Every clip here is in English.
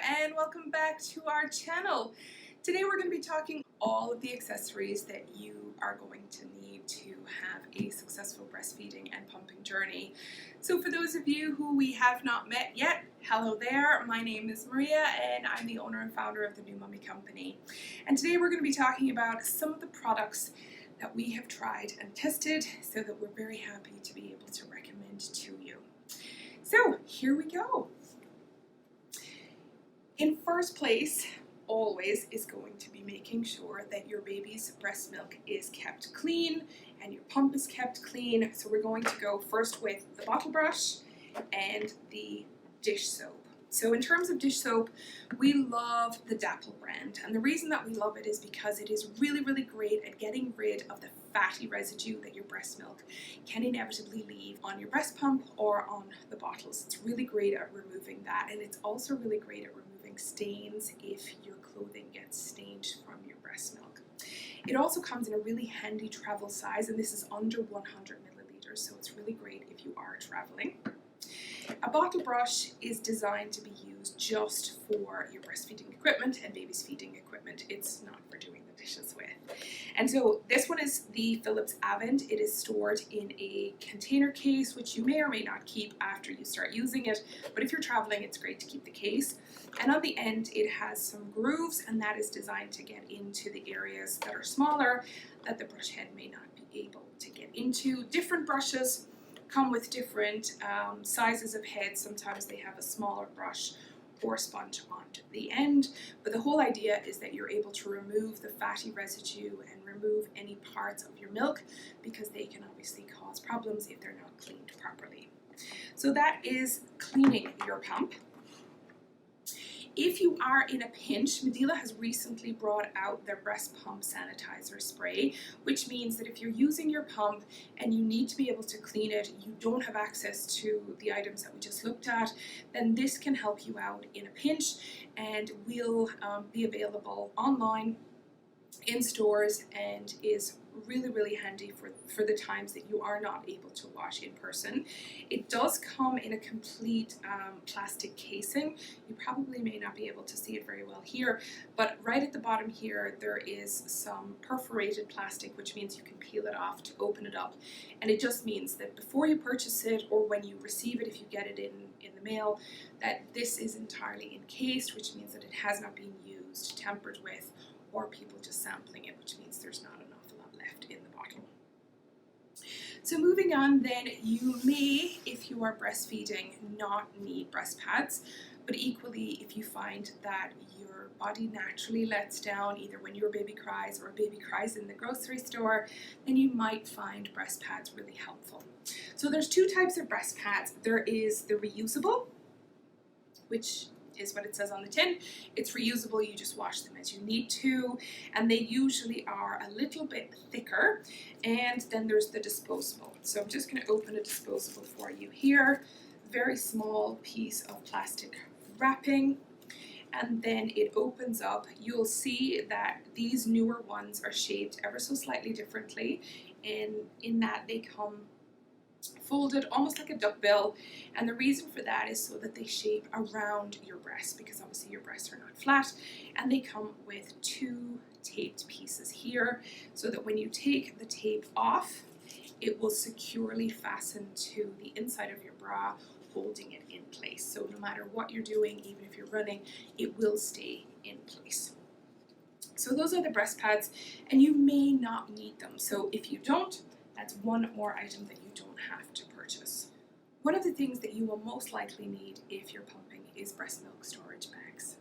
and welcome back to our channel. Today we're going to be talking all of the accessories that you are going to need to have a successful breastfeeding and pumping journey. So for those of you who we have not met yet, hello there, my name is Maria and I'm the owner and founder of the New Mummy Company. And today we're going to be talking about some of the products that we have tried and tested so that we're very happy to be able to recommend to you. So here we go. In first place, always is going to be making sure that your baby's breast milk is kept clean and your pump is kept clean. So we're going to go first with the bottle brush and the dish soap. So in terms of dish soap, we love the Dapple brand, and the reason that we love it is because it is really great at getting rid of the fatty residue that your breast milk can inevitably leave on your breast pump or on the bottles. It's really great at removing that, and it's also really great at removing stains if your clothing gets stained from your breast milk. It also comes in a really handy travel size, and this is under 100 milliliters, so it's really great if you are traveling. A bottle brush is designed to be used just for your breastfeeding equipment and baby's feeding equipment. It's not for doing the dishes with. And so this one is the Philips Avent. It is stored in a container case, which you may or may not keep after you start using it. But if you're traveling, it's great to keep the case. And on the end, it has some grooves, and that is designed to get into the areas that are smaller that the brush head may not be able to get into. Different brushes come with different sizes of heads. Sometimes they have a smaller brush or sponge on the end, but the whole idea is that you're able to remove the fatty residue and remove any parts of your milk, because they can obviously cause problems if they're not cleaned properly. So that is cleaning your pump. If you are in a pinch, Medela has recently brought out their breast pump sanitizer spray, which means that if you're using your pump and you need to be able to clean it, you don't have access to the items that we just looked at, then this can help you out in a pinch and will be available online, in stores, and is really handy for the times that you are not able to wash in person. It does come in a complete plastic casing. You probably may not be able to see it very well here, but right at the bottom here there is some perforated plastic, which means you can peel it off to open it up, and it just means that before you purchase it or when you receive it, if you get it in the mail, that this is entirely encased, which means that it has not been used, tampered with, or people just sampling it, which means there's not an awful lot left in the bottle. So moving on then, you may, if you are breastfeeding, not need breast pads, but equally if you find that your body naturally lets down, either when your baby cries or a baby cries in the grocery store, then you might find breast pads really helpful. So there's two types of breast pads. There is the reusable, which is what it says on the tin. It's reusable, you just wash them as you need to, and they usually are a little bit thicker. And then there's the disposable. So I'm just going to open a disposable for you here. Very small piece of plastic wrapping, and then it opens up. You'll see that these newer ones are shaped ever so slightly differently, in that they come folded almost like a duckbill, and the reason for that is so that they shape around your breast, because obviously your breasts are not flat, and they come with two taped pieces here, so that when you take the tape off, it will securely fasten to the inside of your bra, holding it in place. So no matter what you're doing, even if you're running, it will stay in place. So those are the breast pads, and you may not need them. So if you don't, that's one more item that you don't have to purchase. One of the things that you will most likely need if you're pumping is breast milk storage bags.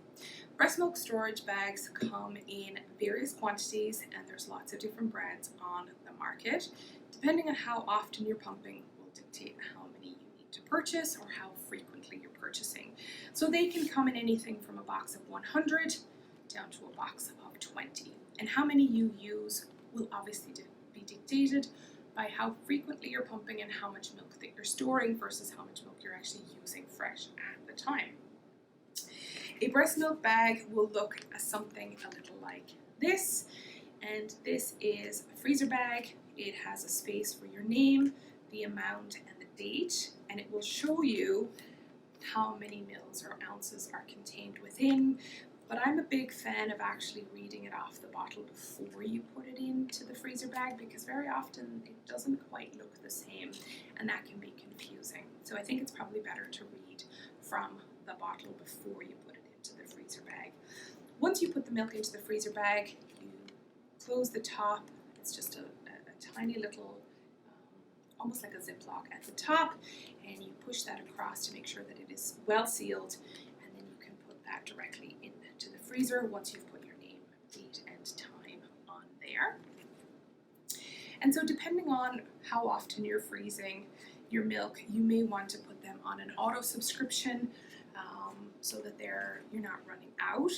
Breast milk storage bags come in various quantities, and there's lots of different brands on the market. Depending on how often you're pumping will dictate how many you need to purchase or how frequently you're purchasing. So they can come in anything from a box of 100 down to a box of 20. And how many you use will obviously be dictated by how frequently you're pumping and how much milk that you're storing versus how much milk you're actually using fresh at the time. A breast milk bag will look something a little like this, and this is a freezer bag. It has a space for your name, the amount, and the date, and it will show you how many mils or ounces are contained within, but I'm a big fan of actually reading it off the bottle before you put it into the freezer bag, because very often it doesn't quite look the same and that can be confusing. So I think it's probably better to read from the bottle before you put it into the freezer bag. Once you put the milk into the freezer bag, you close the top. It's just a tiny little, almost like a Ziploc at the top, and you push that across to make sure that it is well sealed, and then you can put that directly into the freezer once you've put your name, date, and time on there. And so depending on how often you're freezing your milk, you may want to put them on an auto subscription so that you're not running out.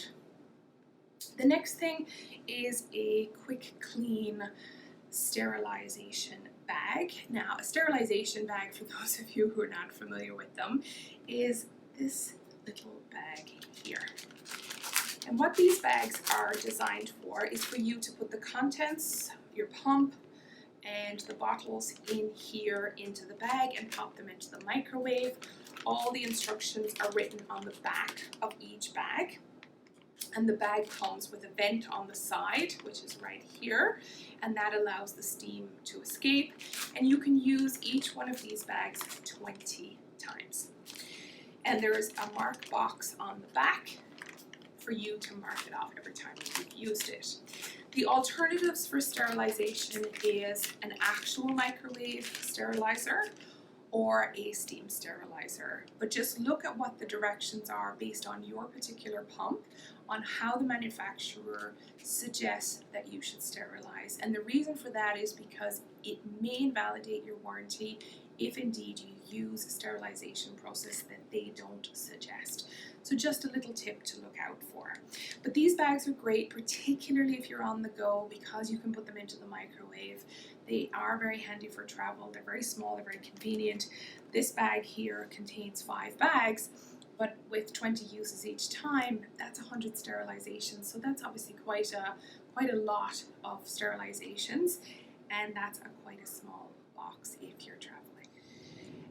The next thing is a quick clean sterilization bag. Now, a sterilization bag, for those of you who are not familiar with them, is this little bag here. And what these bags are designed for is for you to put the contents, your pump, and the bottles in here into the bag and pop them into the microwave. All the instructions are written on the back of each bag. And the bag comes with a vent on the side, which is right here, and that allows the steam to escape. And you can use each one of these bags 20 times. And there is a mark box on the back for you to mark it off every time you've used it. The alternatives for sterilization is an actual microwave sterilizer or a steam sterilizer. But just look at what the directions are based on your particular pump, on how the manufacturer suggests that you should sterilize. And the reason for that is because it may invalidate your warranty if indeed you use a sterilization process that they don't suggest. So just a little tip to look out for. But these bags are great, particularly if you're on the go, because you can put them into the microwave. They are very handy for travel. They're very small, they're very convenient. This bag here contains 5 bags, but with 20 uses each time, that's 100 sterilizations. So that's obviously quite a lot of sterilizations, and that's quite a small box if you're traveling.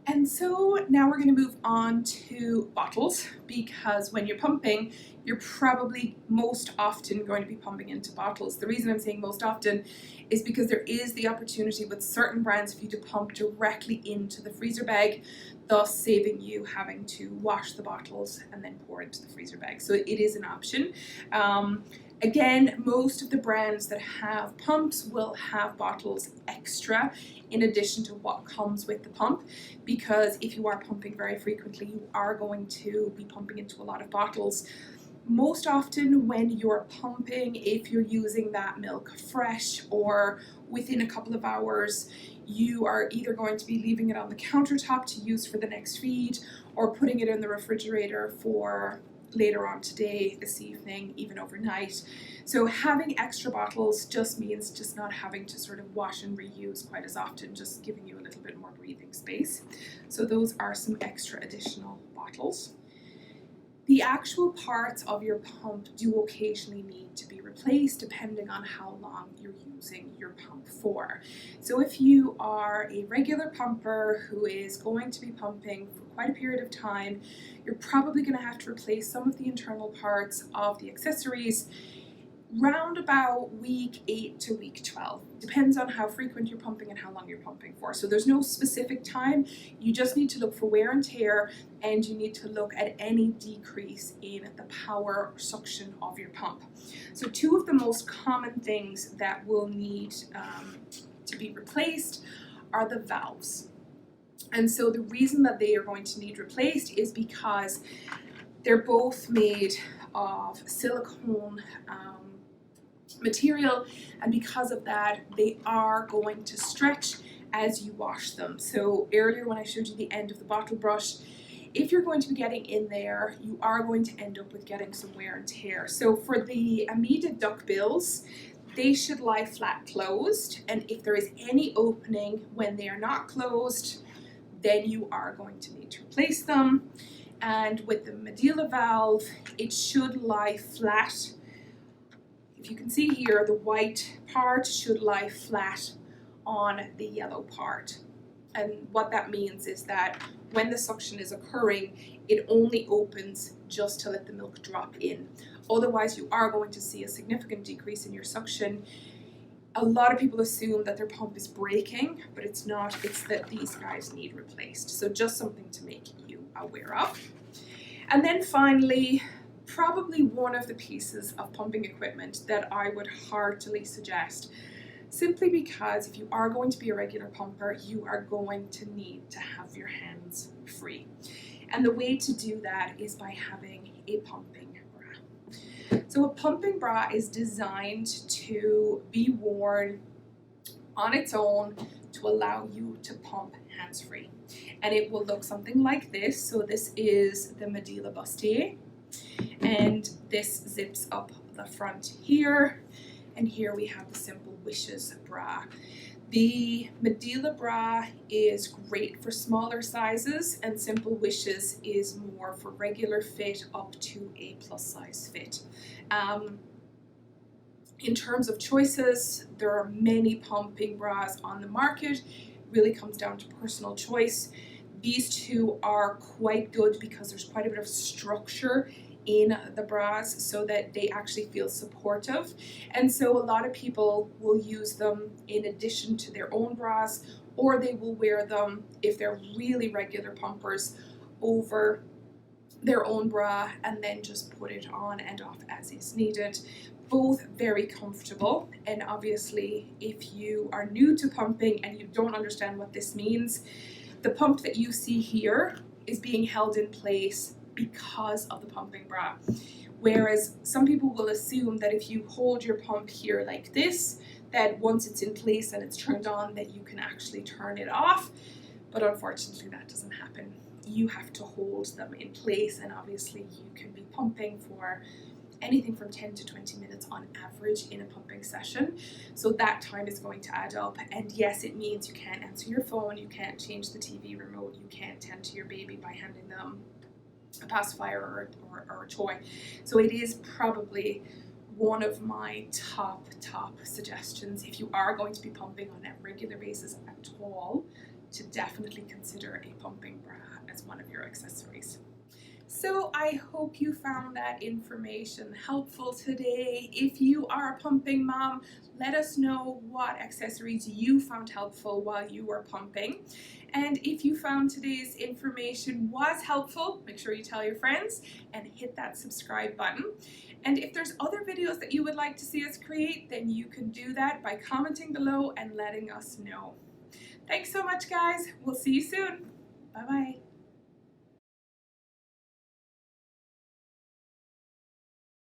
And so now we're going to move on to bottles, because when you're pumping, you're probably most often going to be pumping into bottles. The reason I'm saying most often is because there is the opportunity with certain brands for you to pump directly into the freezer bag, thus saving you having to wash the bottles and then pour into the freezer bag. So it is an option. Again, most of the brands that have pumps will have bottles extra in addition to what comes with the pump, because if you are pumping very frequently, you are going to be pumping into a lot of bottles. Most often when you're pumping, if you're using that milk fresh or within a couple of hours, you are either going to be leaving it on the countertop to use for the next feed, or putting it in the refrigerator for later on today, this evening, even overnight. So having extra bottles just means just not having to sort of wash and reuse quite as often, just giving you a little bit more breathing space. So those are some extra additional bottles. The actual parts of your pump do occasionally need to be replaced depending on how long you're using your pump for. So if you are a regular pumper who is going to be pumping for quite a period of time, you're probably going to have to replace some of the internal parts of the accessories round about week 8 to week 12. Depends on how frequent you're pumping and how long you're pumping for. So there's no specific time. You just need to look for wear and tear, and you need to look at any decrease in the power or suction of your pump. So 2 of the most common things that will need to be replaced are the valves. And so the reason that they are going to need replaced is because they're both made of silicone material, and because of that they are going to stretch as you wash them. So earlier when I showed you the end of the bottle brush, if you're going to be getting in there, you are going to end up with getting some wear and tear. So for the Amida duckbills, they should lie flat closed, and if there is any opening when they are not closed, then you are going to need to replace them. And with the Medela valve, it should lie flat. If you can see here, the white part should lie flat on the yellow part. And what that means is that when the suction is occurring, it only opens just to let the milk drop in. Otherwise, you are going to see a significant decrease in your suction. A lot of people assume that their pump is breaking, but it's not. It's that these guys need replaced. So just something to make you aware of. And then finally, probably one of the pieces of pumping equipment that I would heartily suggest, simply because if you are going to be a regular pumper, you are going to need to have your hands free. And the way to do that is by having a pumping bra. So a pumping bra is designed to be worn on its own to allow you to pump hands-free. And it will look something like this. So this is the medulla bustier, and this zips up the front here, and here we have the Simple Wishes bra. The medulla bra is great for smaller sizes, and Simple Wishes is more for regular fit up to a plus size fit. In terms of choices, there are many pumping bras on the market. It really comes down to personal choice. These two are quite good because there's quite a bit of structure in the bras so that they actually feel supportive. And so a lot of people will use them in addition to their own bras, or they will wear them, if they're really regular pumpers, over their own bra and then just put it on and off as is needed. Both very comfortable. And obviously, if you are new to pumping and you don't understand what this means, the pump that you see here is being held in place because of the pumping bra. Whereas some people will assume that if you hold your pump here like this, that once it's in place and it's turned on, that you can actually turn it off. But unfortunately, that doesn't happen. You have to hold them in place, and obviously you can be pumping for anything from 10 to 20 minutes on average in a pumping session. So that time is going to add up. And yes, it means you can't answer your phone, you can't change the TV remote, you can't tend to your baby by handing them a pacifier or a toy. So it is probably one of my top suggestions if you are going to be pumping on a regular basis at all, to definitely consider a pumping bra as one of your accessories. So I hope you found that information helpful today. If you are a pumping mom, let us know what accessories you found helpful while you were pumping. And if you found today's information was helpful, make sure you tell your friends and hit that subscribe button. And if there's other videos that you would like to see us create, then you can do that by commenting below and letting us know. Thanks so much, guys. We'll see you soon. Bye-bye.